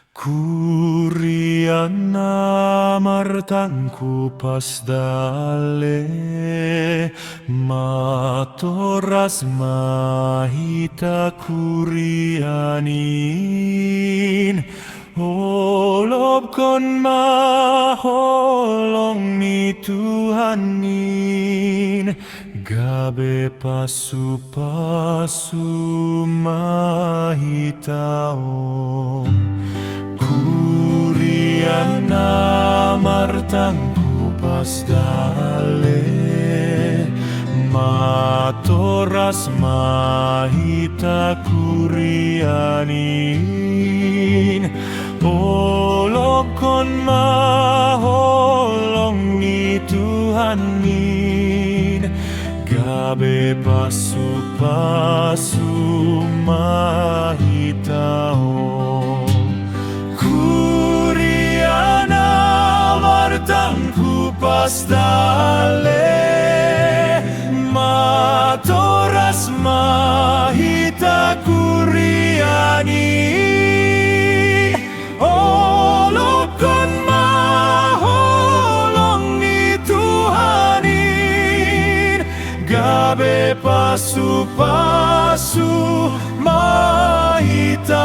Kurian martangku pas dale matoras mahita kurianin Olob kon maholong ni Tuhanin gabe pasu-pasu mahitaom Kuriana martangku pas dale matoras mahita kurianin Olob kon maholong ni Tuhanin gabe pasu-pasu mahitaom Kuriana martangku pas dale matoras mahita kuriani Olob kon maholong ni Tuhanin gabe pasu-pasu mahita